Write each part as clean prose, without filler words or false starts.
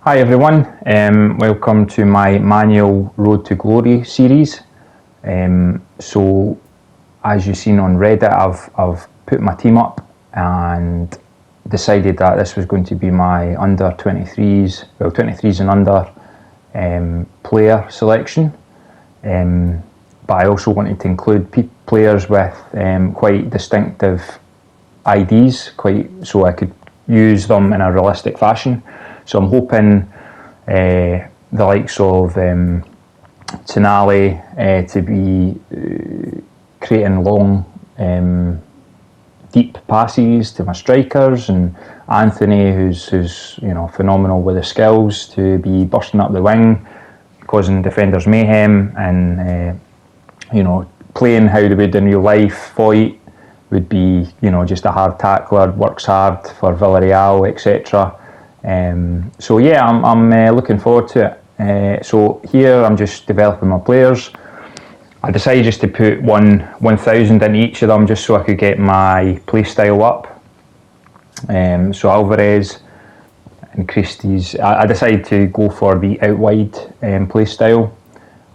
Hi everyone, welcome to my manual Road to Glory series. So as you've seen on Reddit, I've put my team up and decided that this was going to be my under 23s, 23s and under player selection. But I also wanted to include players with quite distinctive IDs, so I could use them in a realistic fashion. So I'm hoping the likes of Tonali to be creating long, deep passes to my strikers, and Anthony, who's phenomenal with the skills, to be bursting up the wing, causing defenders mayhem, and playing how they would in real life. Foyt would be just a hard tackler, works hard for Villarreal, etc. So yeah, I'm looking forward to it. So here I'm just developing my players. I decided just to put 1,000 in each of them, just so I could get my play style up. So Alvarez increased his. I decided to go for the out wide play style.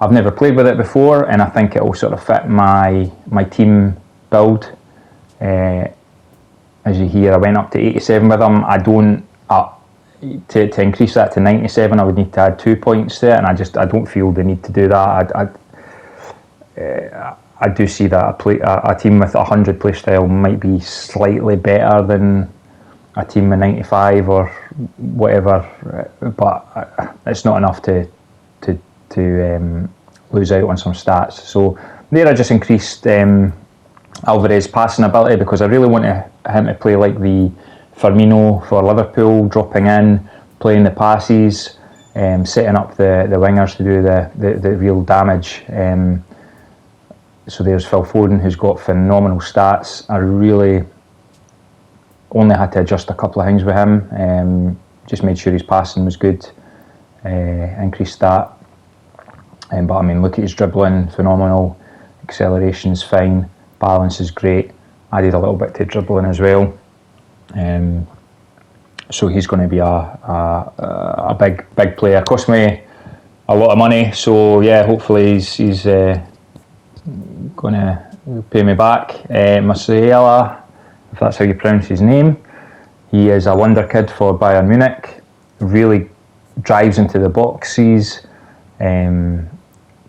I've never played with it before, and I think it will sort of fit my team build. As you hear, I went up to 87 with them. I don't. To increase that to 97, I would need to add 2 points to it, and I don't feel the need to do that. I do see that a team with 100 play style might be slightly better than a team with 95 or whatever, but it's not enough to lose out on some stats. So there I just increased Alvarez's passing ability, because I really want him to play like the Firmino for Liverpool, dropping in, playing the passes, setting up the wingers to do the real damage. So there's Phil Foden, who's got phenomenal stats. I really only had to adjust a couple of things with him. Just made sure his passing was good, increased that. But I mean, look at his dribbling, phenomenal. Acceleration's fine, balance is great. Added a little bit to dribbling as well. So he's going to be a big player. Cost me a lot of money, so yeah, hopefully he's going to pay me back. Musiala, if that's how you pronounce his name, he is a wonder kid for Bayern Munich. Really drives into the boxes,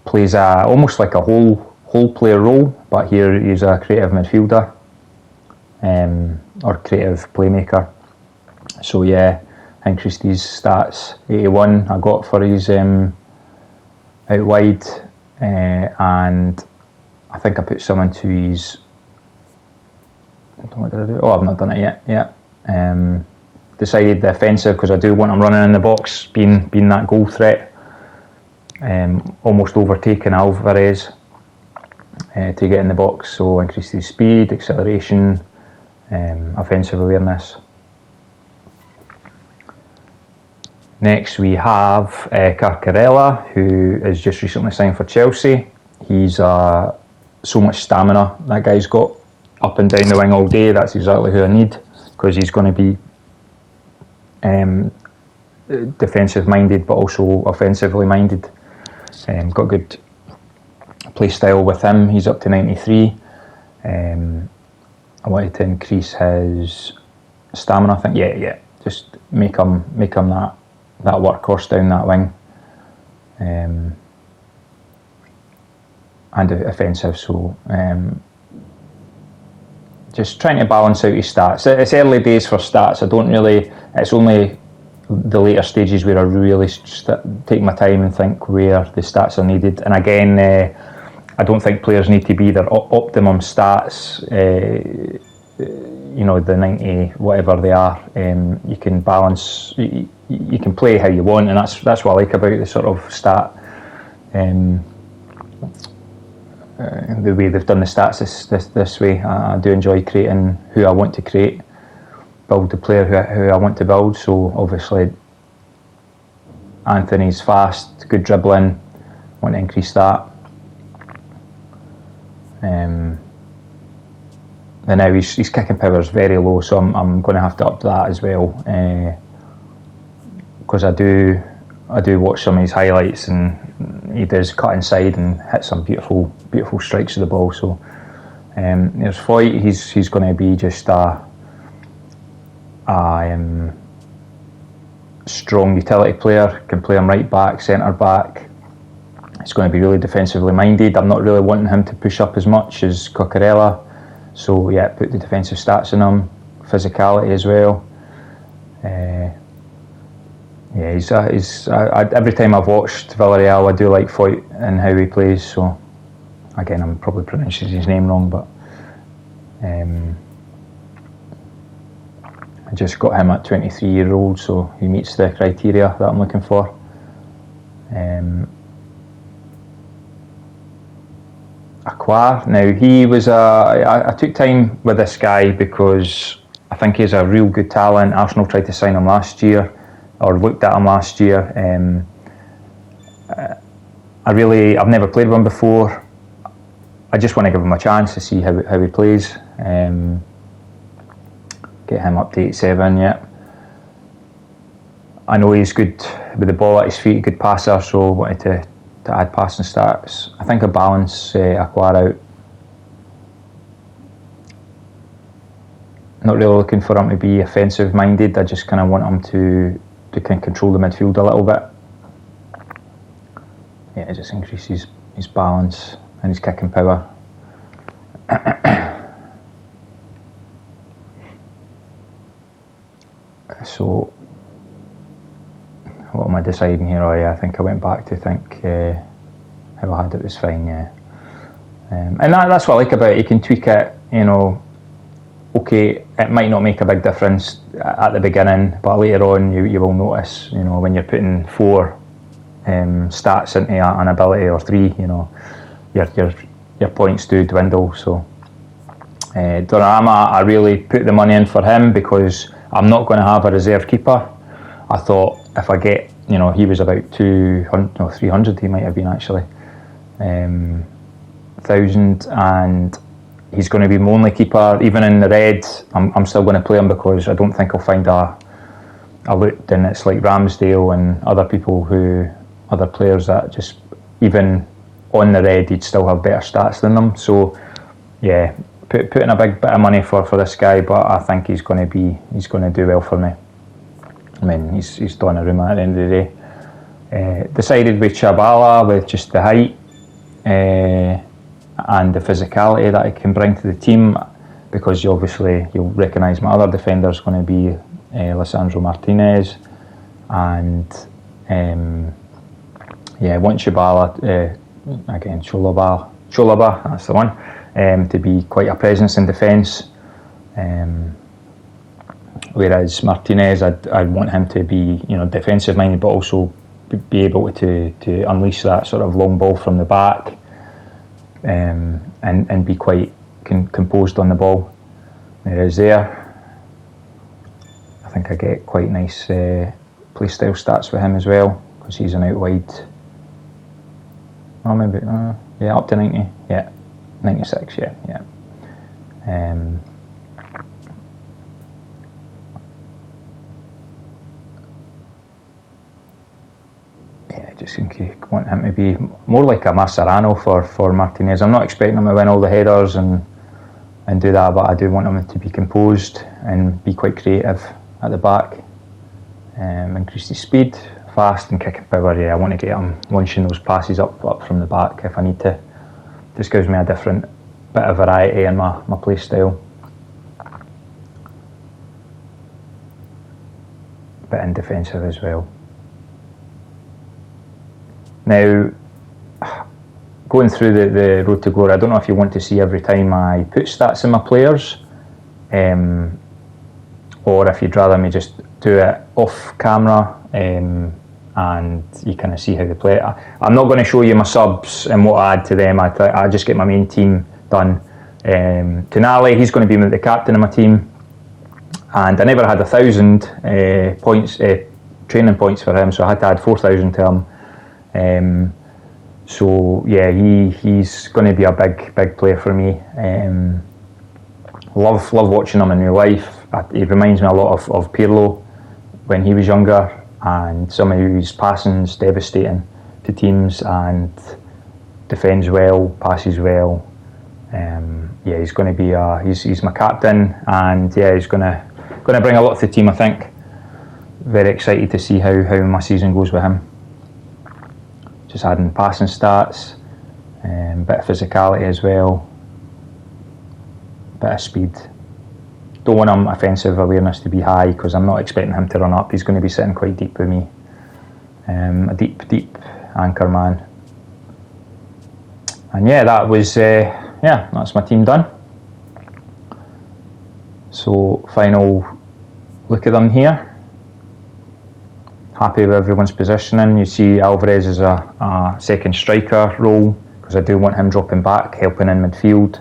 plays almost like a whole player role, but here he's a creative midfielder. Or creative playmaker. So yeah, increased his stats. 81 I got for his out wide, and I think I put some into his. What did I do? Oh, I've not done it yet. Yeah. Decided the offensive, because I do want him running in the box, being that goal threat. Almost overtaking Alvarez to get in the box. So increased his speed, acceleration. Offensive awareness. Next we have Carcarella, who has just recently signed for Chelsea. He's so much stamina that guy's got, up and down the wing all day. That's exactly who I need, because he's going to be defensive minded but also offensively minded. Got good play style with him. He's up to 93. I wanted to increase his stamina. I think, yeah, just make him that workhorse down that wing, and offensive. So just trying to balance out his stats. It's early days for stats. It's only the later stages where I really take my time and think where the stats are needed. And again, I don't think players need to be their optimum stats, the 90, whatever they are. You can balance, you can play how you want, and that's what I like about the sort of stat, the way they've done the stats this way. I do enjoy creating who I want to create, build the player who I want to build. So obviously Anthony's fast, good dribbling, want to increase that. And now his kicking power is very low, so I'm going to have to up that as well. because I do watch some of his highlights, and he does cut inside and hit some beautiful strikes of the ball. So there's Foyt. He's going to be just a strong utility player. Can play him right back, centre back. He's going to be really defensively minded. I'm not really wanting him to push up as much as Cucurella. So yeah, put the defensive stats in him, physicality as well. Yeah, he's every time I've watched Villarreal, I do like Foyt and how he plays. So again, I'm probably pronouncing his name wrong, but I just got him at 23-year-old, so he meets the criteria that I'm looking for. Acquar. Now he was I took time with this guy because I think he's a real good talent. Arsenal tried to sign him last year, or looked at him last year. I've never played with him before. I just want to give him a chance to see how he plays. Get him up to 87. Yeah, I know he's good with the ball at his feet, good passer, so I wanted to add passing stats. I think I balance Acquar out. Not really looking for him to be offensive minded. I just kind of want him to kind of control the midfield a little bit. Yeah, it just increases his balance and his kicking power. So what am I deciding here? Oh yeah, I think I went back to think how I had it was fine, yeah. And that's what I like about it. You can tweak it, you know. Okay, it might not make a big difference at the beginning, but later on you will notice, you know, when you're putting 4 stats into an ability, or 3, you know, your points do dwindle. So Donnarumma, I really put the money in for him because I'm not going to have a reserve keeper. I thought if I get, you know, he was about 300 he might have been actually, 1,000, and he's going to be my only keeper. Even in the red, I'm still going to play him because I don't think I'll find a loot, and it's like Ramsdale and other players that just, even on the red, he'd still have better stats than them. So yeah, putting a big bit of money for this guy, but I think he's going to do well for me. I mean, he's Donnarumma at the end of the day. Decided with Chabala, with just the height and the physicality that he can bring to the team, because you'll recognise my other defender is going to be Lisandro Martinez, and want Chabala again, Chalobah, that's the one, to be quite a presence in defence. Whereas Martinez, I'd want him to be, you know, defensive minded, but also be able to unleash that sort of long ball from the back, and be quite composed on the ball. Whereas there, I think I get quite nice play style stats with him as well, because he's an out wide. Oh, maybe up to 90. Yeah, 96. Yeah. I just think you want him to be more like a Mascherano for Martinez. I'm not expecting him to win all the headers and do that, but I do want him to be composed and be quite creative at the back. Increase his speed, fast and kicking power. Yeah, I want to get him launching those passes up from the back if I need to. Just gives me a different bit of variety in my play style. Bit in defensive as well. Now, going through the road to glory, I don't know if you want to see every time I put stats in my players, or if you'd rather me just do it off camera, and you kind of see how they play. I'm not going to show you my subs and what I add to them. I just get my main team done. Tonali, he's going to be the captain of my team, and I never had 1,000 points, training points for him, so I had to add 4,000 to him. So yeah, he's going to be a big player for me. Love watching him in real life. He reminds me a lot of Pirlo when he was younger. and somebody whose passing's devastating to teams and defends well, passes well. Yeah, he's going to be he's my captain, and yeah, he's going to bring a lot to the team, I think. Very excited to see how my season goes with him. Just adding passing stats, bit of physicality as well, bit of speed. Don't want him offensive awareness to be high, because I'm not expecting him to run up. He's going to be sitting quite deep with me. A deep anchor man. And yeah, that was that's my team done. So final look at them here. Happy with everyone's positioning. You see Alvarez is a second striker role, because I do want him dropping back, helping in midfield.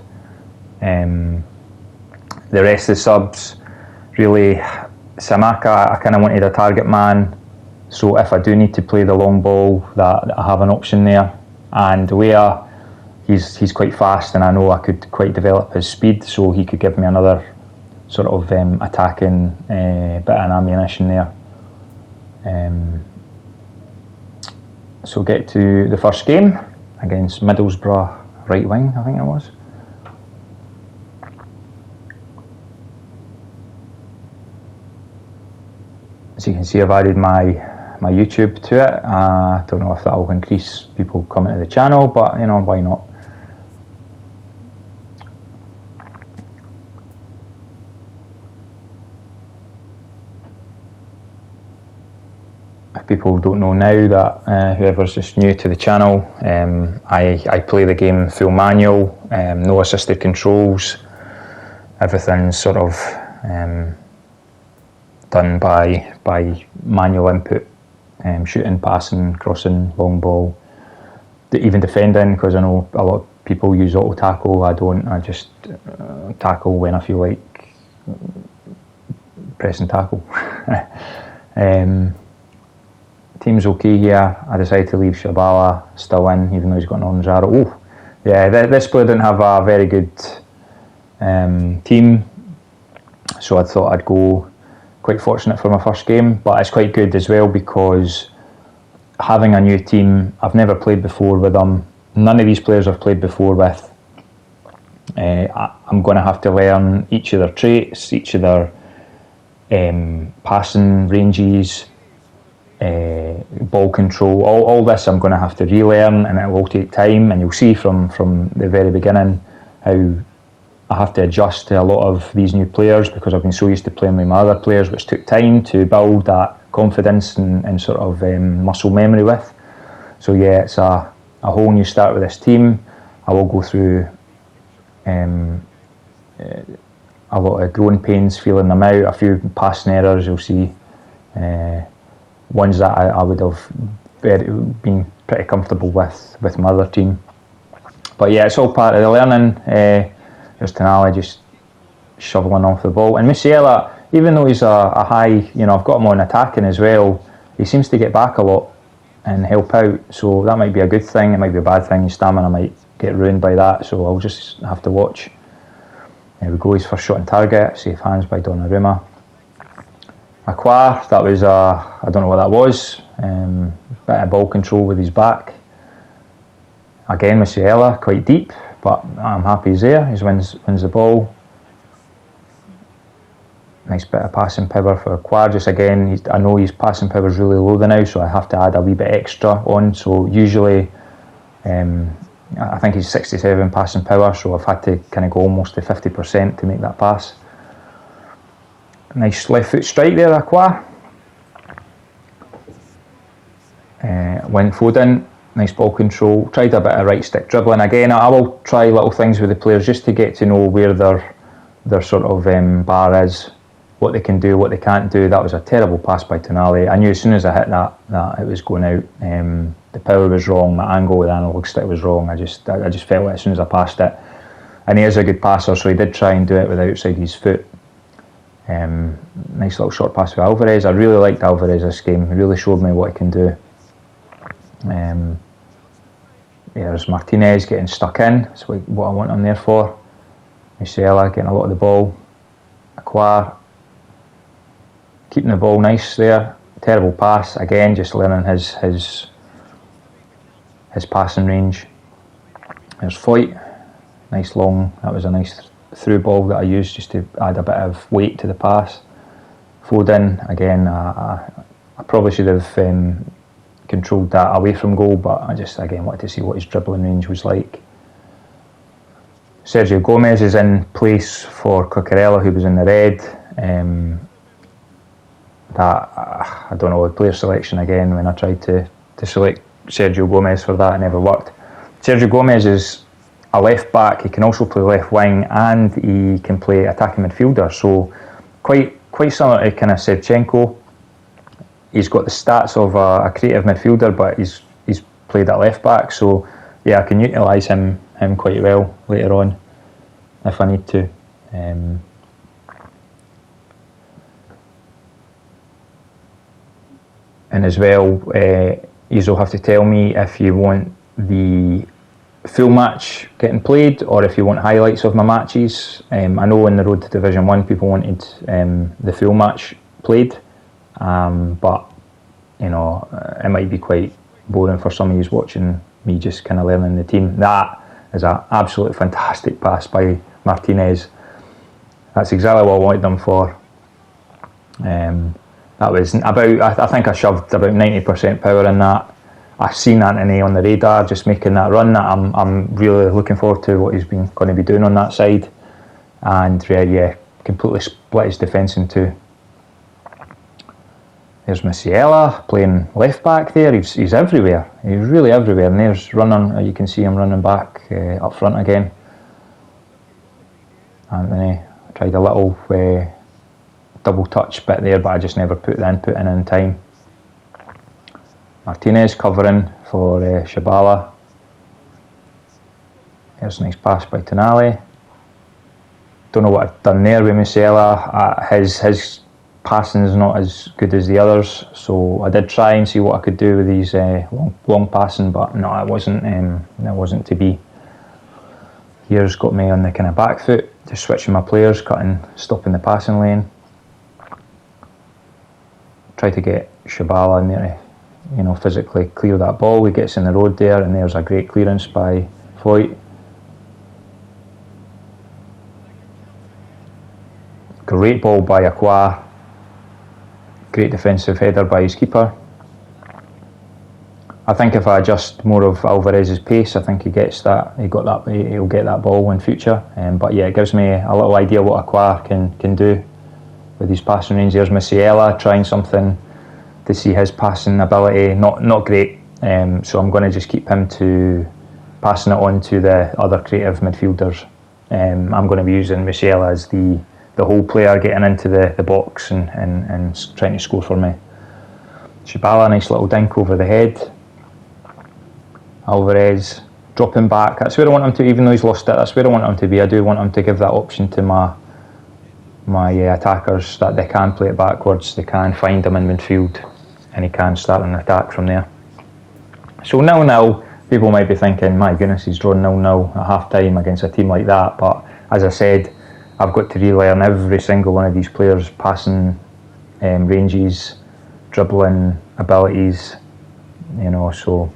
The rest of the subs, really, Samaka, I kind of wanted a target man, so if I do need to play the long ball, that I have an option there. And Wea, he's quite fast, and I know I could quite develop his speed, so he could give me another sort of attacking bit of ammunition there. So get to the first game against Middlesbrough right wing, I think it was. As you can see, I've added my YouTube to it. I don't know if that will increase people coming to the channel, but you know, why not? If people don't know now, that whoever's just new to the channel, I play the game full manual, no assisted controls. Everything's sort of done by manual input, shooting, passing, crossing, long ball, even defending, because I know a lot of people use auto tackle. I don't. I just tackle when I feel like pressing tackle. Team's okay here. I decided to leave Shabala still in, even though he's got an orange arrow. Oh, yeah, this player didn't have a very good team, so I thought I'd go. Quite fortunate for my first game, but it's quite good as well, because having a new team, I've never played before with them. None of these players I've played before with. I'm going to have to learn each of their traits, each of their passing ranges, ball control. All this I'm going to have to relearn, and it will take time. And you'll see from the very beginning how I have to adjust to a lot of these new players, because I've been so used to playing with my other players, which took time to build that confidence and sort of muscle memory with. So yeah, it's a whole new start with this team. I will go through a lot of growing pains, feeling them out, a few passing errors you'll see, ones that I would have been pretty comfortable with my other team. But yeah, it's all part of the learning. There's Tonali just shoveling off the ball. And Musiala, even though he's a high, you know, I've got him on attacking as well, he seems to get back a lot and help out. So that might be a good thing, it might be a bad thing. His stamina might get ruined by that, so I'll just have to watch. There we go, his first shot on target, safe hands by Donnarumma. Aqua, that was, I don't know what that was, bit of ball control with his back. Again, Musiala, quite deep, but I'm happy he's there. He wins the ball. Nice bit of passing power for Quadras again. I know his passing power is really low now, so I have to add a wee bit extra on. So usually, I think he's 67 passing power, so I've had to kind of go almost to 50% to make that pass. Nice left foot strike there, Aqua. Went Foden. Nice ball control. Tried a bit of right stick dribbling. Again, I will try little things with the players just to get to know where their sort of bar is, what they can do, what they can't do. That was a terrible pass by Tonali. I knew as soon as I hit that it was going out. The power was wrong. My angle with the analog stick was wrong. I just felt it as soon as I passed it. And he is a good passer, so he did try and do it with outside his foot. Nice little short pass for Alvarez. I really liked Alvarez this game. He really showed me what he can do. There's Martinez getting stuck in. That's what I want him there for. Musiala getting a lot of the ball. Aqua keeping the ball nice there. terrible pass again, just learning his passing range. There's Foyt, nice long, that was a nice through ball that I used just to add a bit of weight to the pass. Foden, again, I probably should have controlled that away from goal, but I just again wanted to see what his dribbling range was like. Sergio Gomez is in place for Cucurella, who was in the red. I don't know, player selection again, when I tried to select Sergio Gomez for that, it never worked. Sergio Gomez is a left back, he can also play left wing, and he can play attacking midfielder, so quite similar to kind of Shevchenko. He's got the stats of a creative midfielder, but he's played at left back, so yeah, I can utilise him quite well later on if I need to. And as well, you'll have to tell me if you want the full match getting played or if you want highlights of my matches. I know in the road to Division 1 people wanted the full match played, but you know, it might be quite boring for some of you watching me just kind of learning the team. That is an absolutely fantastic pass by Martinez. That's exactly what I wanted them for. That was about, I think I shoved about 90% power in that. I've seen Anthony on the radar just making that run. I'm really looking forward to what he's going to be doing on that side. And yeah, completely split his defence in two. There's Musiala playing left back there. He's everywhere. He's really everywhere. And there's running. You can see him running back up front again. Anthony tried a little double touch bit there, but I just never put the input in time. Martinez covering for Shabala. There's a nice pass by Tonali. Don't know what I've done there with Musiala. His passing is not as good as the others, so I did try and see what I could do with these long passing, but no, it wasn't to be. Here's got me on the kind of back foot, just switching my players, stopping the passing lane. Try to get Shabala in there, you know, physically clear that ball. He gets in the road there, and there's a great clearance by Foyt. Great ball by Aqua. Great defensive header by his keeper. I think if I adjust more of Alvarez's pace, I think he'll get that ball in future. But yeah, it gives me a little idea what Aqua can do with his passing range. There's Musiala trying something to see his passing ability. Not great. So I'm going to just keep him to passing it on to the other creative midfielders. I'm going to be using Musiala as the whole player getting into the box and trying to score for me. Shabala, nice little dink over the head. Alvarez dropping back. That's where I want him to, even though he's lost it, that's where I want him to be. I do want him to give that option to my attackers, that they can play it backwards, they can find him in midfield, and he can start an attack from there. So 0-0, people might be thinking, my goodness, he's drawn 0-0 at half time against a team like that, but as I said, I've got to relearn every single one of these players' passing ranges, dribbling abilities, you know, so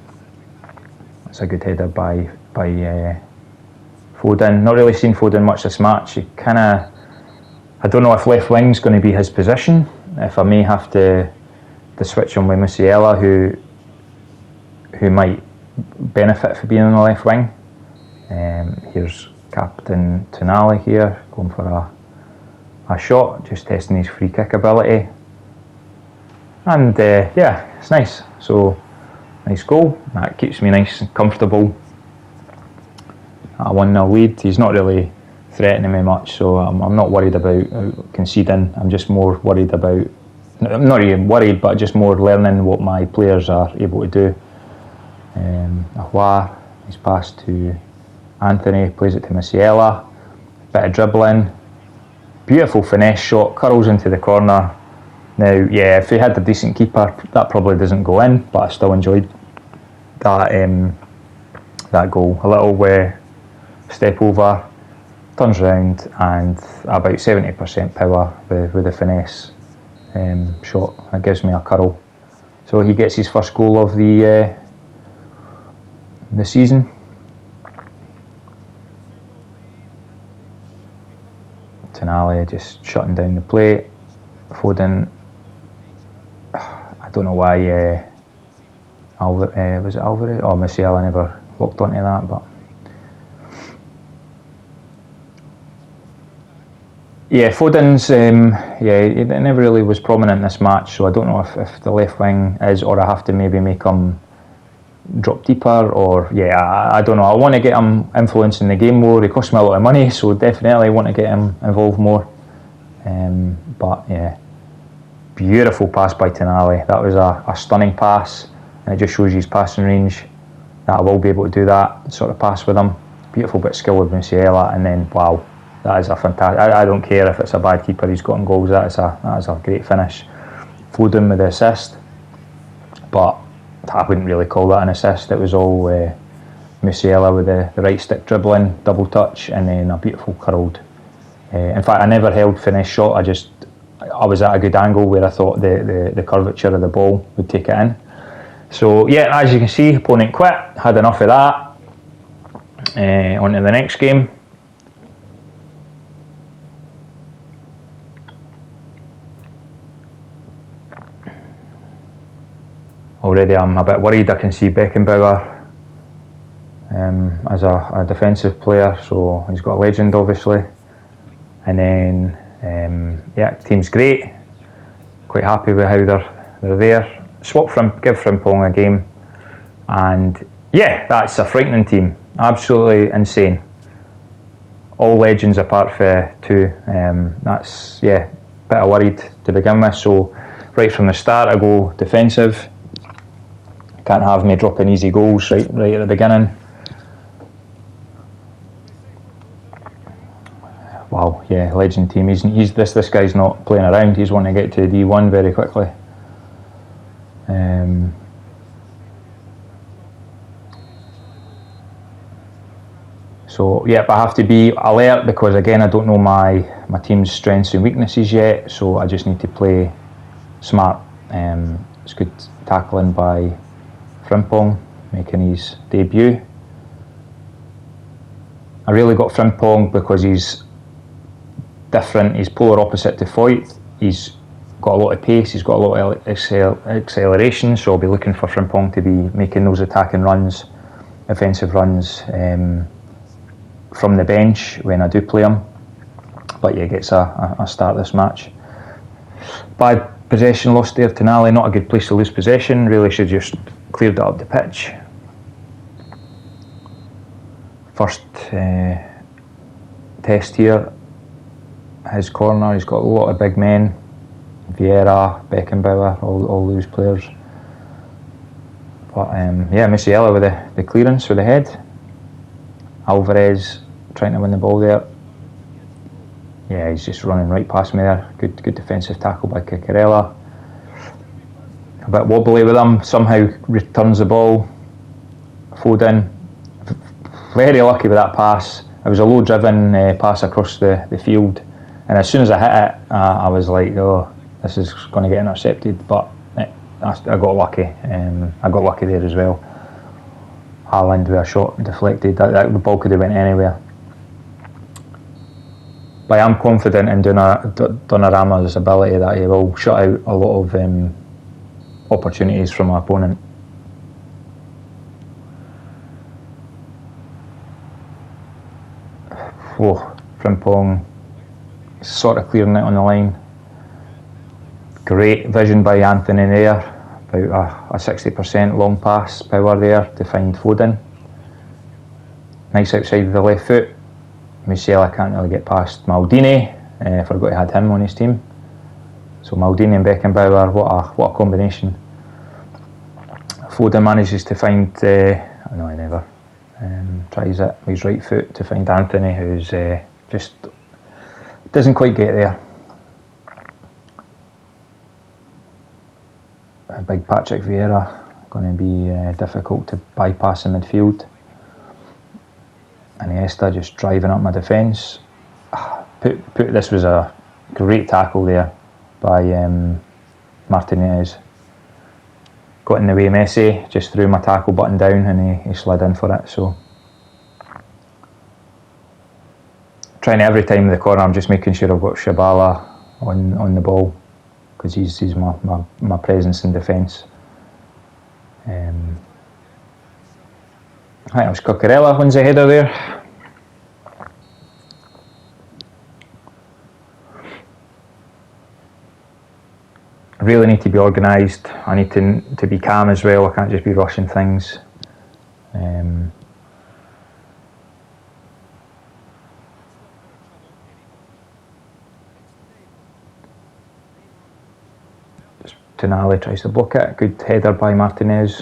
it's a good header by Foden. Not really seen Foden much this match. I don't know if left wing's going to be his position, if I may have to switch on with Musiala, who might benefit for being on the left wing. Here's Captain Tonali here, going for a shot, just testing his free kick ability. And yeah, it's nice. So, nice goal. That keeps me nice and comfortable. A 1-0 lead. He's not really threatening me much, so I'm not worried about conceding. I'm just more worried about, I'm not even worried, but just more learning what my players are able to do. Ahua, he's passed to Anthony, plays it to Musiala, bit of dribbling, beautiful finesse shot, curls into the corner. Now, yeah, if he had a decent keeper, that probably doesn't go in, but I still enjoyed that goal. A little step over, turns round, and about 70% power with the finesse. shot. That gives me a curl. So he gets his first goal of the season. Tonali just shutting down the play. Foden, I don't know why was it Alvarez? Oh, Musiala never walked onto that, but yeah, Foden's he never really was prominent in this match, so I don't know if the left wing is, or I have to maybe make him drop deeper, or I don't know. I want to get him influencing the game more. He costs me a lot of money, so definitely want to get him involved more. But yeah, beautiful pass by Tonali. That was a stunning pass, and it just shows you his passing range, that I will be able to do that sort of pass with him. Beautiful bit of skill with Musiala, and then wow, that is a fantastic. I don't care if it's a bad keeper he's got in goals. That is a great finish. Foden with the assist, but I wouldn't really call that an assist. It was all Musiala with the right stick dribbling, double touch, and then a beautiful curled. In fact, I never held finish shot. I was at a good angle where I thought the curvature of the ball would take it in. So yeah, as you can see, opponent quit. Had enough of that. On to the next game. Already I'm a bit worried. I can see Beckenbauer as a defensive player, so he's got a legend obviously. And then team's great. Quite happy with how they're there. Give Frimpong a game, and yeah, that's a frightening team. Absolutely insane. All legends apart from two. That's bit of worried to begin with. So right from the start, I go defensive. Can't have me dropping easy goals right at the beginning. Wow, yeah, legend team. This guy's not playing around. He's wanting to get to D1 very quickly. So yeah, but I have to be alert because again I don't know my team's strengths and weaknesses yet. So I just need to play smart. It's good tackling by Frimpong, making his debut. I really got Frimpong because he's different. He's polar opposite to Foyt. He's got a lot of pace. He's got a lot of acceleration. So I'll be looking for Frimpong to be making those attacking runs, offensive runs from the bench when I do play him. But yeah, gets a start this match. Bad possession lost there. Tonali, not a good place to lose possession. Really should just cleared it up the pitch. First test here. His corner, he's got a lot of big men. Vieira, Beckenbauer, all those players. But Musiala with the clearance with the head. Alvarez trying to win the ball there. Yeah, he's just running right past me there. Good defensive tackle by Cucurella. A bit wobbly with him, somehow returns the ball. Foden, very lucky with that pass. It was a low driven pass across the field, and as soon as I hit it, I was like, oh, this is going to get intercepted, but I got lucky. I got lucky there as well. Haaland with a shot deflected, the ball could have went anywhere. But I am confident in Donnarumma's ability that he will shut out a lot of opportunities from my opponent. Frimpong sort of clearing it on the line. Great vision by Anthony there, about a 60% long pass power there to find Foden. Nice outside of the left foot. Musiala can't really get past Maldini. Forgot he had him on his team. So Maldini and Beckenbauer, what a combination. Foden manages to find, no, he never tries it with his right foot to find Anthony, who's just doesn't quite get there. A big Patrick Vieira, going to be difficult to bypass in midfield. Iniesta just driving up my defence. This was a great tackle there by Martinez got in the way Messi, just threw my tackle button down and he slid in for it. So trying every time in the corner, I'm just making sure I've got Shabala on the ball, because he's my presence in defence. I think it was Cucurella wins the header there. I really need to be organised. I need to be calm as well. I can't just be rushing things. Tonali tries to block it. Good header by Martinez.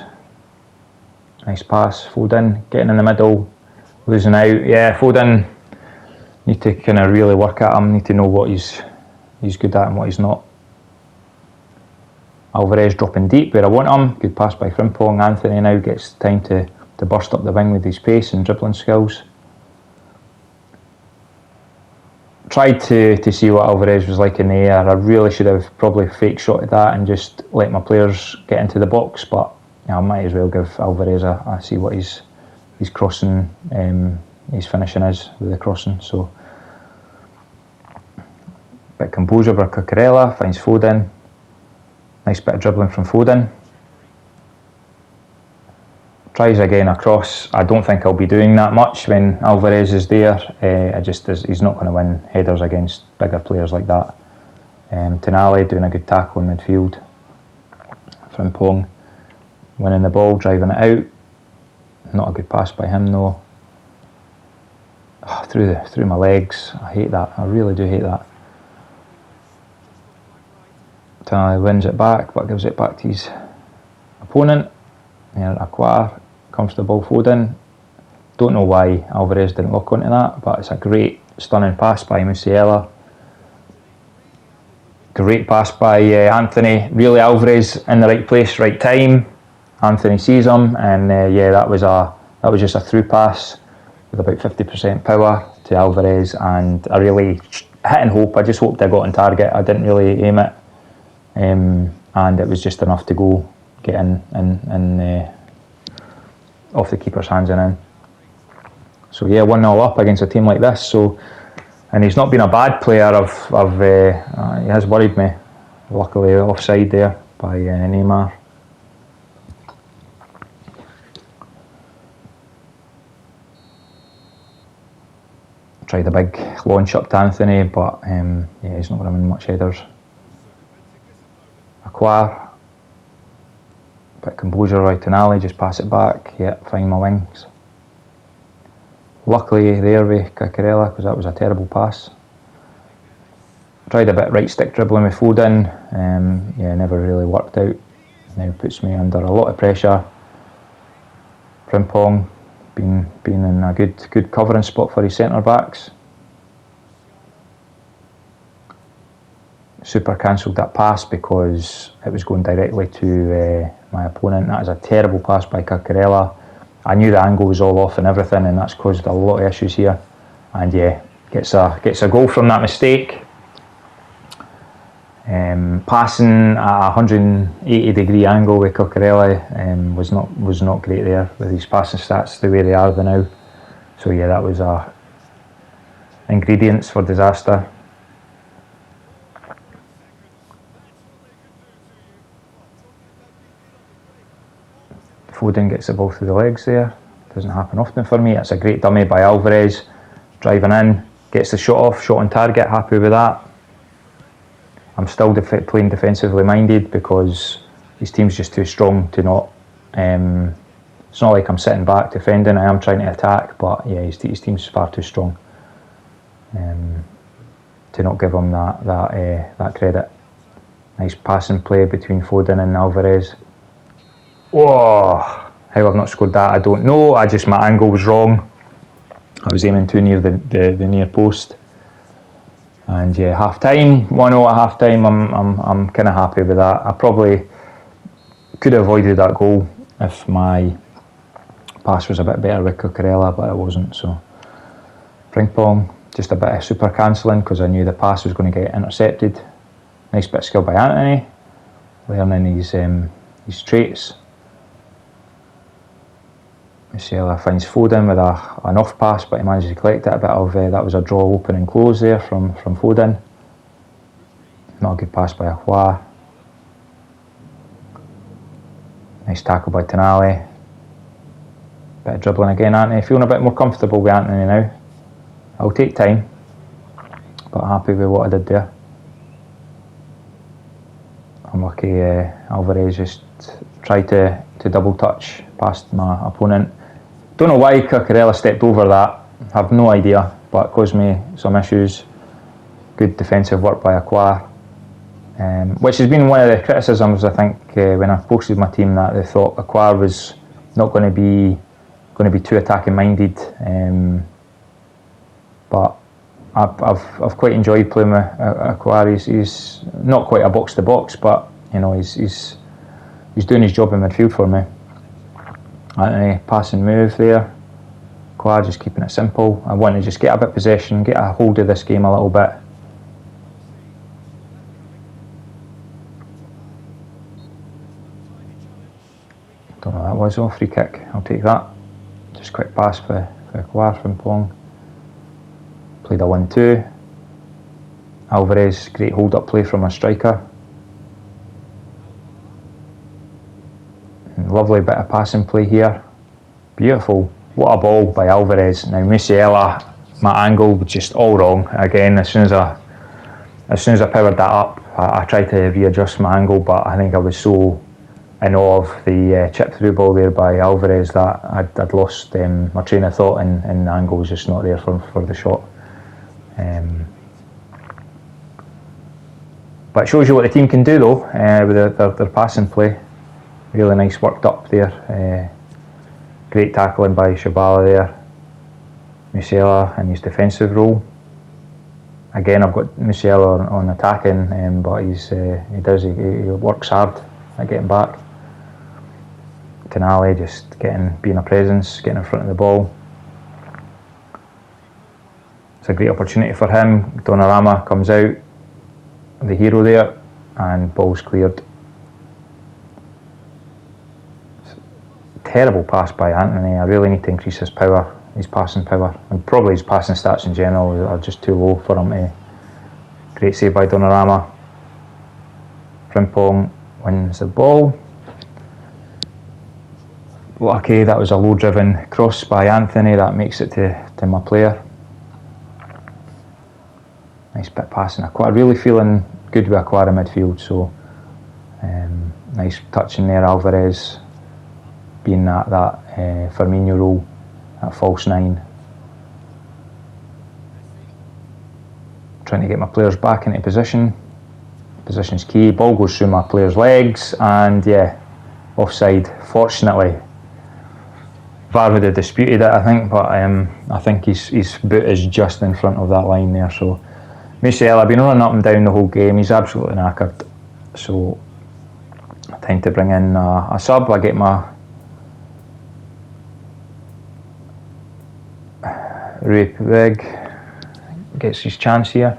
Nice pass. Foden getting in the middle, losing out. Yeah, Foden need to kind of really work at him. Need to know what he's good at and what he's not. Alvarez dropping deep where I want him. Good pass by Frimpong. Anthony now gets time to burst up the wing with his pace and dribbling skills. Tried to see what Alvarez was like in the air. I really should have probably fake shotted that and just let my players get into the box, but I might as well give Alvarez a see what his crossing, his finishing is with the crossing. So bit of composure for Cucurella, finds Foden. Nice bit of dribbling from Foden. Tries again across. I don't think I'll be doing that much when Alvarez is there. He's not going to win headers against bigger players like that. Tonali doing a good tackle in midfield. Frimpong winning the ball, driving it out. Not a good pass by him though. Oh, through my legs. I hate that. I really do hate that. Tonali wins it back, but gives it back to his opponent. Aqua comes to the ball. Foden. Don't know why Alvarez didn't lock onto that, but it's a great stunning pass by Musiala. Great pass by Anthony. Really, Alvarez in the right place, right time. Anthony sees him, and that was just a through pass with about 50% power to Alvarez, and I really hit and hope. I just hoped I got on target. I didn't really aim it, and it was just enough to go get in off the keeper's hands and in. So 1-0 up against a team like this. So, and he's not been a bad player. He has worried me. Luckily offside there by Neymar. Tried a big launch up to Anthony, but he's not going to win much headers. Aqua. Bit of composure, right? Tonali, just pass it back. Find my wings. Luckily there with Cucurella, because that was a terrible pass. Tried a bit right stick dribbling with Foden. Never really worked out. Now puts me under a lot of pressure. Frimpong being in a good covering spot for his centre backs. Super cancelled that pass because it was going directly to my opponent. That is a terrible pass by Cucurella. I knew the angle was all off and everything, and that's caused a lot of issues here. And gets a goal from that mistake. Passing at a 180-degree angle with Cucurella was not great there with his passing stats the way they are now. So that was ingredients for disaster. Foden gets the ball through the legs there. Doesn't happen often for me. It's a great dummy by Alvarez. Driving in, gets the shot off, shot on target, happy with that. I'm still playing defensively minded because his team's just too strong to not... it's not like I'm sitting back defending, I am trying to attack, but his team's far too strong to not give him that credit. Nice passing play between Foden and Alvarez. Whoa, how I've not scored that, I don't know. My angle was wrong. I was aiming too near the near post. And half time, 1-0 at half time. I'm kind of happy with that. I probably could have avoided that goal if my pass was a bit better with Cucurella, but it wasn't. So Frimpong, just a bit of super cancelling because I knew the pass was going to get intercepted. Nice bit of skill by Anthony. learning his traits. Musiala finds Foden with an off pass, but he manages to collect it. A bit of that was a draw, open and close there from Foden. Not a good pass by Ahua. Nice tackle by Tonali. Bit of dribbling again, Anthony. Feeling a bit more comfortable with Anthony now. I'll take time, but happy with what I did there. Unlucky Alvarez just tried to double touch past my opponent. Don't know why Cucurella stepped over that. Have no idea, but it caused me some issues. Good defensive work by Aqua, which has been one of the criticisms, I think, when I posted my team, that they thought Aqua was not going to be too attacking minded. But I've quite enjoyed playing with Aqua. He's not quite a box to box, but you know he's doing his job in midfield for me. Anthony pass and move there. Aqua just keeping it simple. I want to just get a bit of possession, get a hold of this game a little bit. Don't know what that was, oh, free kick. I'll take that. Just quick pass for Aqua from Pong. Played a 1-2. Alvarez, great hold up play from a striker. And lovely bit of passing play here. Beautiful. What a ball by Alvarez. Now Musiala, my angle was just all wrong. Again, as soon as I powered that up, I tried to readjust my angle, but I think I was so in awe of the chip through ball there by Alvarez that I'd lost my train of thought, and the angle was just not there for the shot. But it shows you what the team can do though, with their passing play. Really nice worked up there. Great tackling by Shabala there. Musiala in his defensive role. Again, I've got Musiala on attacking, but he works hard at getting back. Tonali just being a presence, getting in front of the ball. It's a great opportunity for him. Donnarumma comes out, the hero there, and ball's cleared. Terrible pass by Anthony. I really need to increase his power, his passing power, and probably his passing stats in general are just too low for him to. Great save by Donnarumma. Frimpong wins the ball. Lucky, that was a low driven cross by Anthony that makes it to my player. Nice bit passing. Aqua really feeling good with Aqua in midfield, so nice touch in there. Alvarez being that Firmino role, that false nine. Trying to get my players back into position. Position's key. Ball goes through my player's legs, and yeah, offside. Fortunately, VAR would have disputed it, I think, but I think his boot is just in front of that line there. So Musiala, I've been running up and down the whole game. He's absolutely knackered. So time to bring in a sub. I get my Rupig gets his chance here.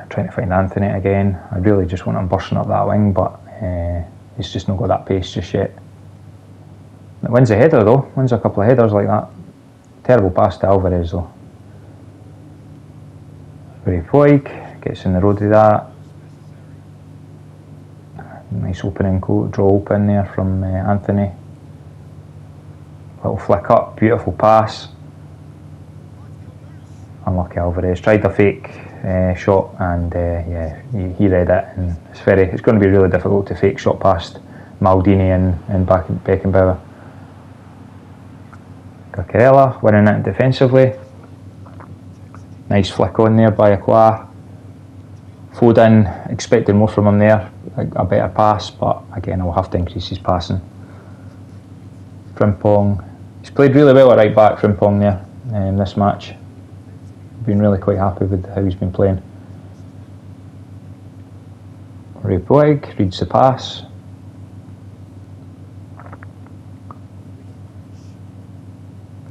Trying to find Anthony again. I really just want him bursting up that wing, but he's just not got that pace just yet. It wins a header though, wins a couple of headers like that. Terrible pass to Alvarez though. Puig gets in the road of that. Nice opening, draw open there from Anthony. Little flick up, beautiful pass. Unlucky Alvarez, tried a fake shot, and he read it, and it's going to be really difficult to fake shot past Maldini and Beckenbauer. Cucurella winning it defensively. Nice flick on there by Aqua. Foden, expecting more from him there, a better pass, but again I'll have to increase his passing. Frimpong, he's played really well at right back, Frimpong there in this match. Been really quite happy with how he's been playing. Puig reads the pass.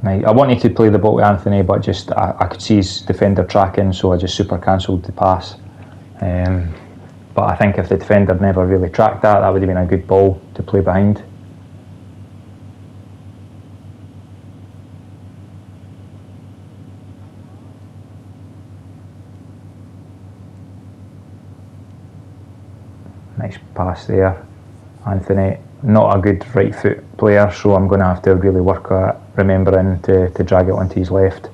I wanted to play the ball to Anthony, but just I could see his defender tracking, so I just super cancelled the pass. But I think if the defender never really tracked that would have been a good ball to play behind. Nice pass there. Anthony, not a good right foot player, so I'm going to have to really work at remembering to drag it onto his left,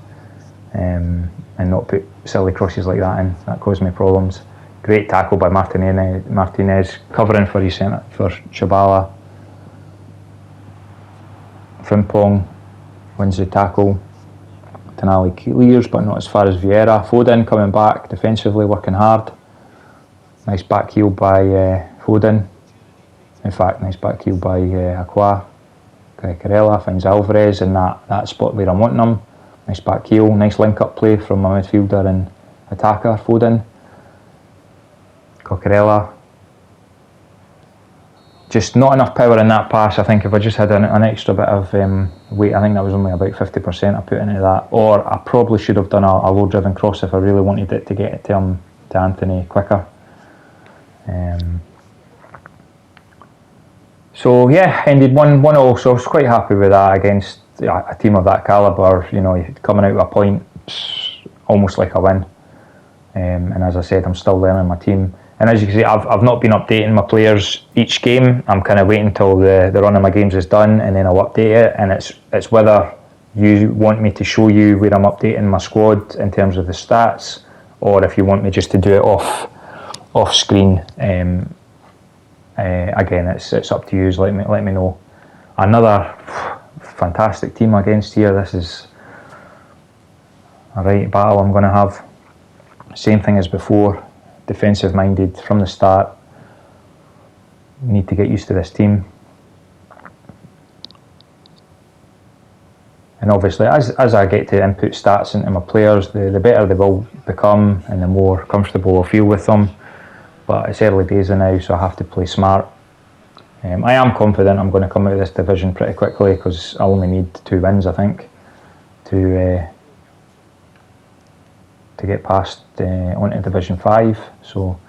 and not put silly crosses like that in. That caused me problems. Great tackle by Martinez, covering for his centre, for Shabala. Frimpong wins the tackle. Tonali clears, but not as far as Vieira. Foden coming back defensively, working hard. Nice back heel by Foden. In fact, nice back heel by Aqua. Carella finds Alvarez in that spot where I'm wanting him. Nice back heel, nice link-up play from my midfielder and attacker, Foden. Coquerella. Just not enough power in that pass. I think if I just had an extra bit of weight, I think that was only about 50% I put into that. Or I probably should have done a low-driven cross if I really wanted it to get it to Anthony quicker. So yeah, ended 1-0, so I was quite happy with that against a team of that calibre. You know, coming out with a point, almost like a win. And as I said, I'm still learning my team. And as you can see, I've not been updating my players each game. I'm kind of waiting until the run of my games is done, and then I'll update it. And it's whether you want me to show you where I'm updating my squad in terms of the stats, or if you want me just to do it off screen. Again, it's up to you. Let me know. Another fantastic team against here. This is a right battle I'm going to have. Same thing as before. Defensive minded from the start. Need to get used to this team. And obviously, as I get to input stats into my players, the better they will become and the more comfortable I'll feel with them. But it's early days now, so I have to play smart. I am confident I'm going to come out of this division pretty quickly, because I only need 2 wins, I think, to get past onto Division 5. So,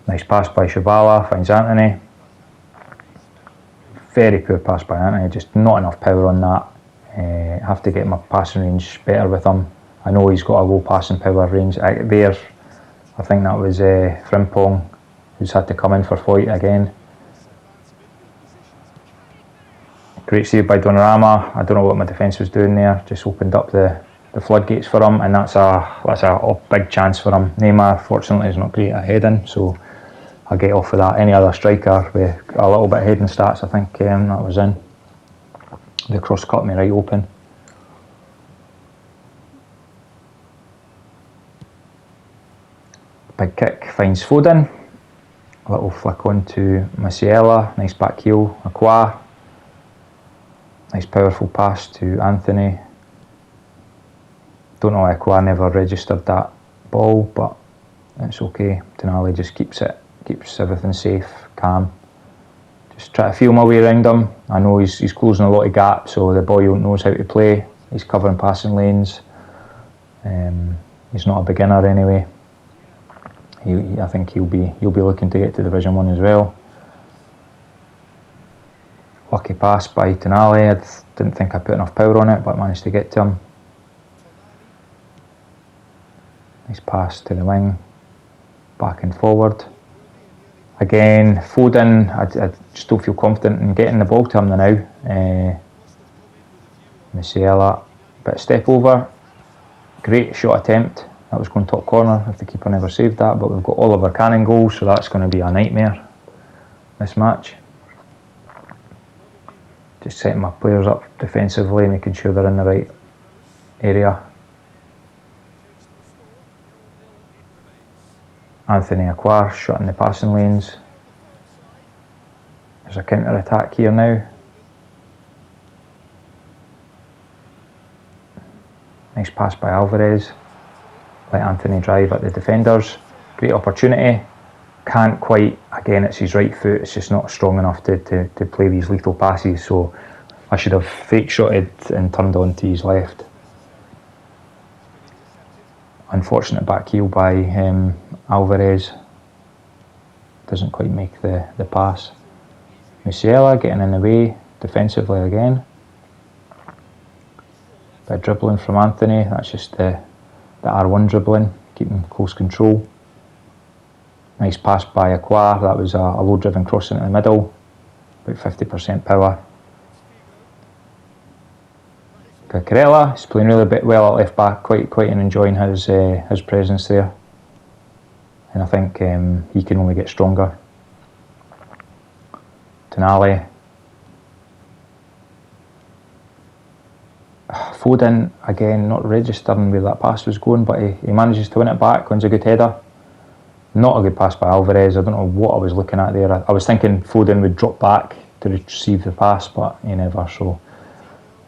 nice pass by Shabala, finds Anthony. Very poor pass by Anthony, just not enough power on that. Have to get my passing range better with him. I know he's got a low passing power range. There, I think that was Frimpong, who's had to come in for Foyt again. Great save by Donnarumma. I don't know what my defence was doing there. Just opened up the floodgates for him, and that's a big chance for him. Neymar, fortunately, is not great at heading, so I'll get off of that. Any other striker with a little bit of heading stats, I think that was in. The cross cut me right open. Big kick finds Foden. A little flick on to Musiala. Nice back heel. Aqua. Nice powerful pass to Anthony. Don't know why Aqua never registered that ball, but it's okay. Tonali just keeps everything safe, calm. Just try to feel my way around him. I know he's closing a lot of gaps, so the boy knows how to play. He's covering passing lanes. He's not a beginner anyway. I think he'll be looking to get to Division 1 as well. Lucky pass by Tonali. I didn't think I put enough power on it, but managed to get to him. Nice pass to the wing, back and forward. Again, Foden, I just don't feel confident in getting the ball to him now. Musiala, bit of step over. Great shot attempt. That was going top corner if the keeper never saved that, but we've got Oliver Cannon goals, so that's going to be a nightmare this match. Just setting my players up defensively, making sure they're in the right area. Anthony Aquar shutting the passing lanes. There's a counter attack here now. Nice pass by Alvarez. Let Anthony drive at the defenders. Great opportunity. Can't quite, again, it's his right foot, it's just not strong enough to play these lethal passes, so I should have fake shotted and turned on to his left. Unfortunate back heel by Alvarez. Doesn't quite make the pass. Musiala getting in the way defensively again. Bit of dribbling from Anthony. That's just the R1 dribbling, keeping close control. Nice pass by Aqua. That was a low driven cross into the middle. About 50% power. Cucurella, he's playing really well at left back, quite enjoying his presence there, and I think he can only get stronger. Tonali, Foden again not registering where that pass was going, but he manages to win it back. Wins a good header. Not a good pass by Alvarez. I don't know what I was looking at there. I was thinking Foden would drop back to receive the pass, but he never. So.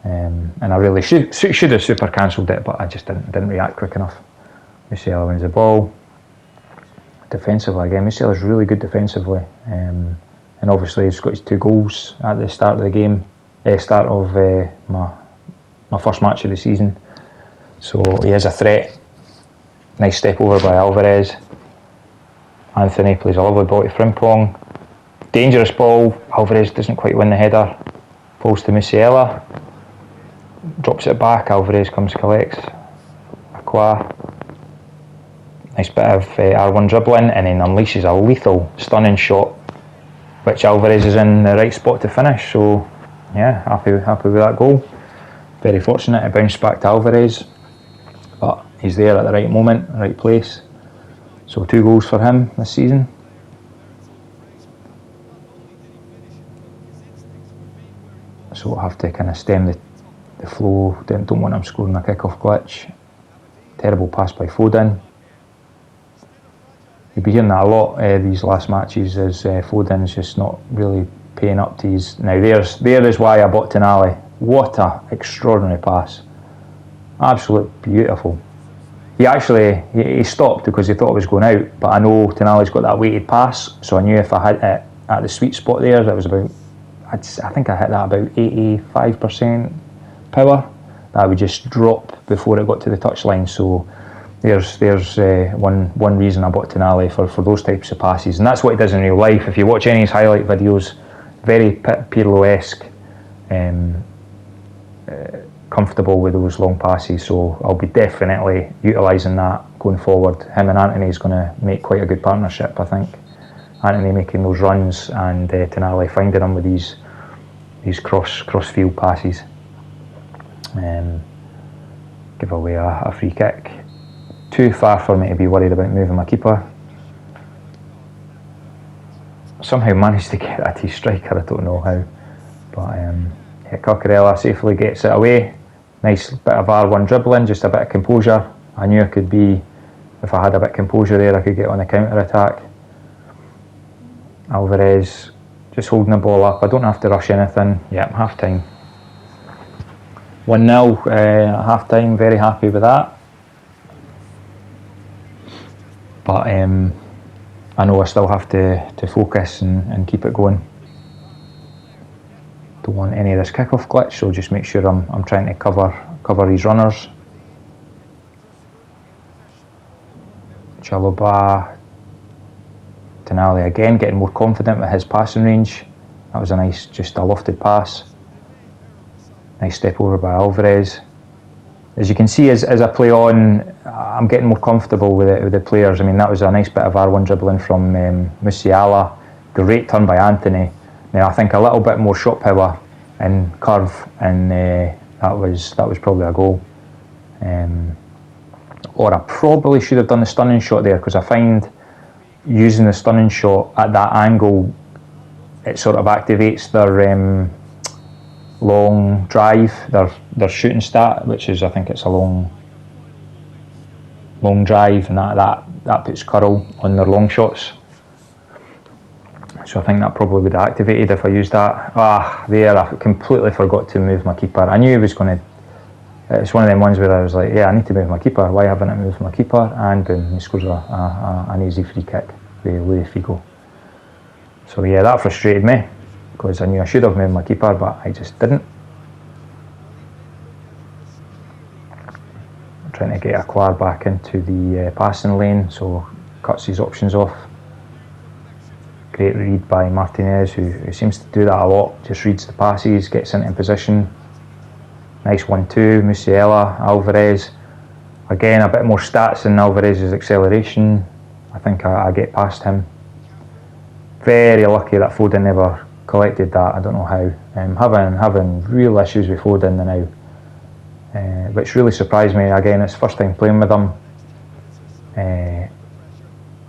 And I really should have super cancelled it, but I just didn't react quick enough. Musiala wins the ball. Defensively again, Musiala's really good defensively, and obviously he's got his 2 goals at the start of the game, start of my first match of the season. So he is a threat. Nice step over by Alvarez. Anthony plays a lovely ball to Frimpong. Dangerous ball. Alvarez doesn't quite win the header. Falls to Musiala. Drops it back, Alvarez comes, collects. Aqua. Nice bit of R1 dribbling, and then unleashes a lethal, stunning shot, which Alvarez is in the right spot to finish. So, yeah, happy with that goal. Very fortunate to bounce back to Alvarez, but he's there at the right moment, right place. So 2 goals for him this season. So we'll have to kind of stem the flow. Don't want him scoring a kick-off glitch. Terrible pass by Foden. You'll be hearing that a lot these last matches, as Foden is just not really paying up to his... Now there is why I bought Tonali. What a extraordinary pass. Absolute beautiful. He stopped because he thought it was going out, but I know Tonali's got that weighted pass, so I knew if I hit it at the sweet spot there, that was about... I think I hit that about 85% power. That would just drop before it got to the touchline. So there's one reason I bought Tonali for those types of passes, and that's what he does in real life. If you watch any of his highlight videos, very Pirlo-esque, comfortable with those long passes. So I'll be definitely utilising that going forward. Him and Anthony is going to make quite a good partnership, I think. Anthony making those runs, and Tonali finding him with these cross field passes. Give away a free kick. Too far for me to be worried about moving my keeper. Somehow managed to get that to striker, I don't know how. But Cucurella safely gets it away. Nice bit of R1 dribbling, just a bit of composure. I knew I could be, if I had a bit of composure there, I could get on a counter-attack. Alvarez just holding the ball up. I don't have to rush anything. Yeah, half time. 1-0 at half time. Very happy with that. But I know I still have to focus and keep it going. Don't want any of this kick-off glitch, so just make sure I'm trying to cover these runners. Chalobah. Tonali again getting more confident with his passing range. That was a nice, just a lofted pass. Nice step over by Alvarez. As you can see, as I play on, I'm getting more comfortable with the players. I mean, that was a nice bit of R1 dribbling from Musiala. Great turn by Anthony. Now I think a little bit more shot power and curve, and that was probably a goal. Or I probably should have done the stunning shot there, because I find using the stunning shot at that angle, it sort of activates their long drive, their shooting stat, which is, I think it's a long drive, and that puts curl on their long shots. So I think that probably would have activated if I used that. There, I completely forgot to move my keeper. I knew he was going to... It's one of them ones where I was like, yeah, I need to move my keeper. Why haven't I moved my keeper? And boom, he scores an easy free kick with Luis Figo. So yeah, that frustrated me, because I knew I should have moved my keeper, but I just didn't. trying to get Acquar back into the passing lane, so cuts his options off. Great read by Martinez, who seems to do that a lot, just reads the passes, gets into position. Nice 1-2, Musiala, Alvarez. Again, a bit more stats than Alvarez's acceleration. I think I get past him. Very lucky that Foden never collected that. I don't know how. Having real issues with Foden now, which really surprised me. Again, it's first time playing with him.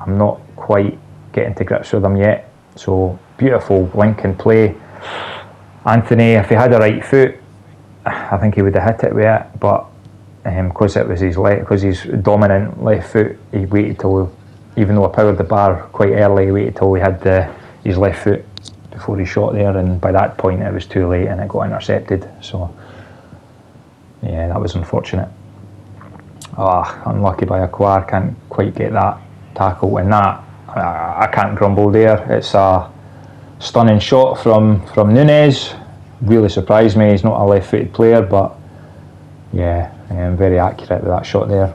I'm not quite getting to grips with him yet. So beautiful link and play. Anthony, if he had a right foot, I think he would have hit it with it, but because it was because his dominant left foot, he waited till, even though I powered the bar quite early, he waited till we had his left foot before he shot there, and by that point it was too late and it got intercepted. So yeah, that was unfortunate. Unlucky by Acquar, can't quite get that tackle, and that I can't grumble there. It's a stunning shot from Nunes. Really surprised me. He's not a left-footed player, but yeah, very accurate with that shot there.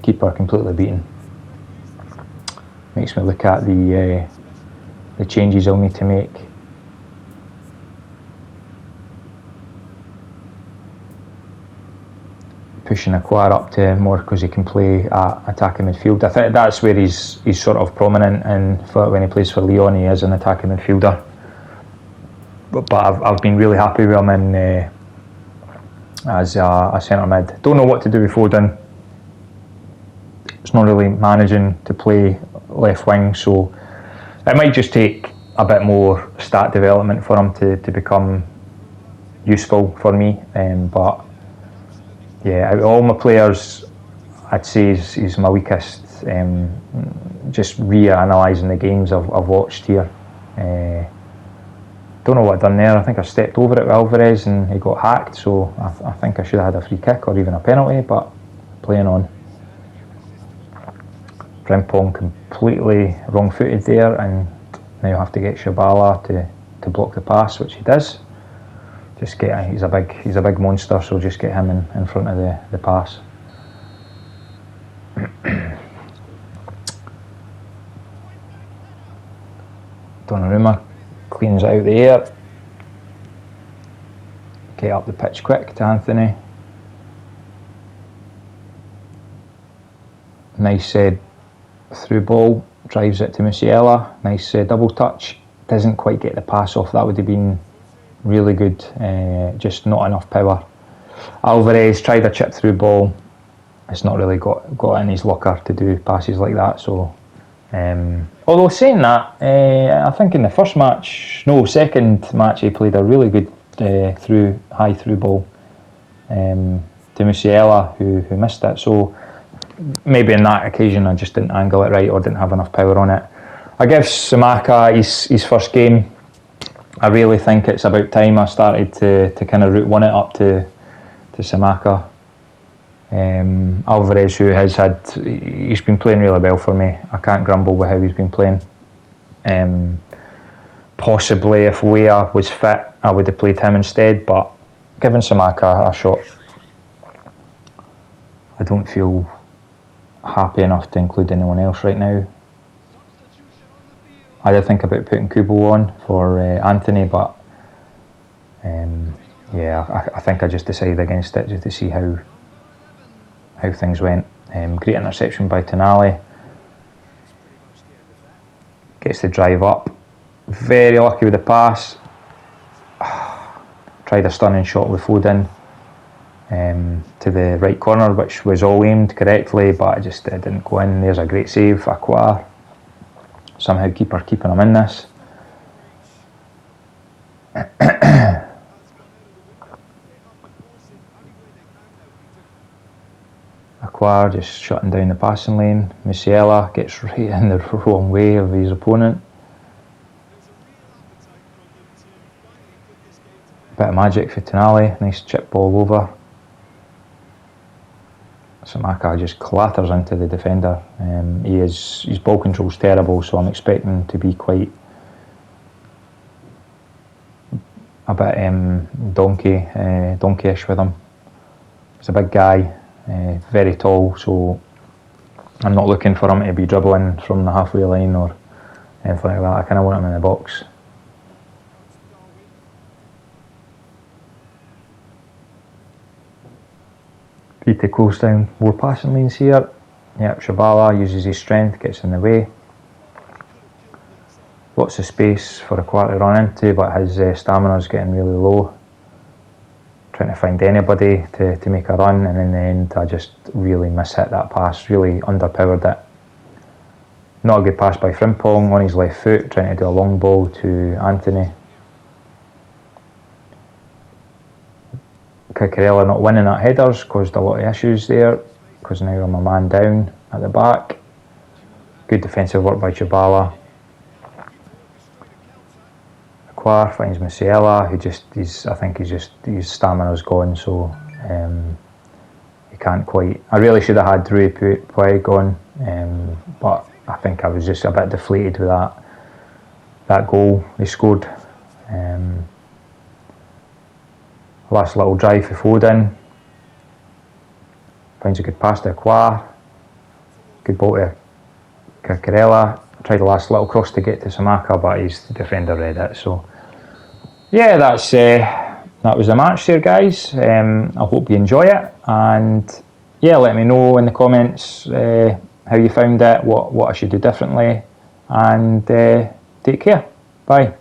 Keeper completely beaten. Makes me look at the changes I'll need to make. Pushing Acquar up to more because he can play at attacking midfield. I think that's where he's sort of prominent, and when he plays for Lyon, he is an attacking midfielder. But I've been really happy with him as a centre mid. Don't know what to do with Foden. It's not really managing to play left wing, so it might just take a bit more stat development for him to become useful for me. But yeah, out of all my players, I'd say he's my weakest. Just re-analysing the games I've watched here. Don't know what I've done there. I think I stepped over it with Alvarez and he got hacked, so I think I should have had a free kick or even a penalty, but playing on. Frimpong completely wrong-footed there, and now have to get Shabala to block the pass, which he does. Just get he's a big monster, so just get him in front of the pass. Donnarumma cleans out the air. Get up the pitch quick to Anthony. Nice through ball, drives it to Musiala. Nice double touch. Doesn't quite get the pass off. That would have been really good. Just not enough power. Alvarez tried a chip through ball. It's not really got in his locker to do passes like that. So. Although saying that, I think in the second match he played a really good high through ball to Musiala, who missed it. So maybe on that occasion I just didn't angle it right or didn't have enough power on it. I give Scamacca his first game. I really think it's about time I started to kind of route one it up to Scamacca. Alvarez, he's been playing really well for me. I can't grumble with how he's been playing. Possibly if Weah was fit, I would have played him instead, but giving Scamacca a shot. I don't feel happy enough to include anyone else right now. I did think about putting Kubo on for Anthony, but I think I just decided against it just to see how things went. Great interception by Tonali. Gets the drive up. Very lucky with the pass. Tried a stunning shot with Foden to the right corner, which was all aimed correctly, but it didn't go in. There's a great save, Acquar. Somehow keeper keeping him in this. Acquar just shutting down the passing lane. Musiala gets right in the wrong way of his opponent. Bit of magic for Tonali. Nice chip ball over. Scamacca just clatters into the defender. His ball control's terrible, so I'm expecting him to be quite a bit donkeyish with him. He's a big guy. very tall, so I'm not looking for him to be dribbling from the halfway line or anything like that. I kind of want him in the box. Need to close down more passing lanes here. Yep, Shabala uses his strength, gets in the way. Lots of space for Aqua to run into, but his stamina's getting really low. Trying to find anybody to make a run, and in the end I just really mishit that pass, really underpowered it. Not a good pass by Frimpong on his left foot, trying to do a long ball to Anthony. Cucurella not winning at headers caused a lot of issues there, because now I'm a man down at the back. Good defensive work by Shabala. Aqua finds Musiala, who I think his stamina's gone, so he can't quite. I really should have had Rui Puig on, but I think I was just a bit deflated with that goal they scored. Last little drive for Foden. Finds a good pass to Aqua. Good ball to Cucurella. Tried the last little cross to get to Samaka, but his defender read it. So yeah, that was the match there, guys. I hope you enjoy it, and yeah, let me know in the comments how you found it, what I should do differently, and take care. Bye.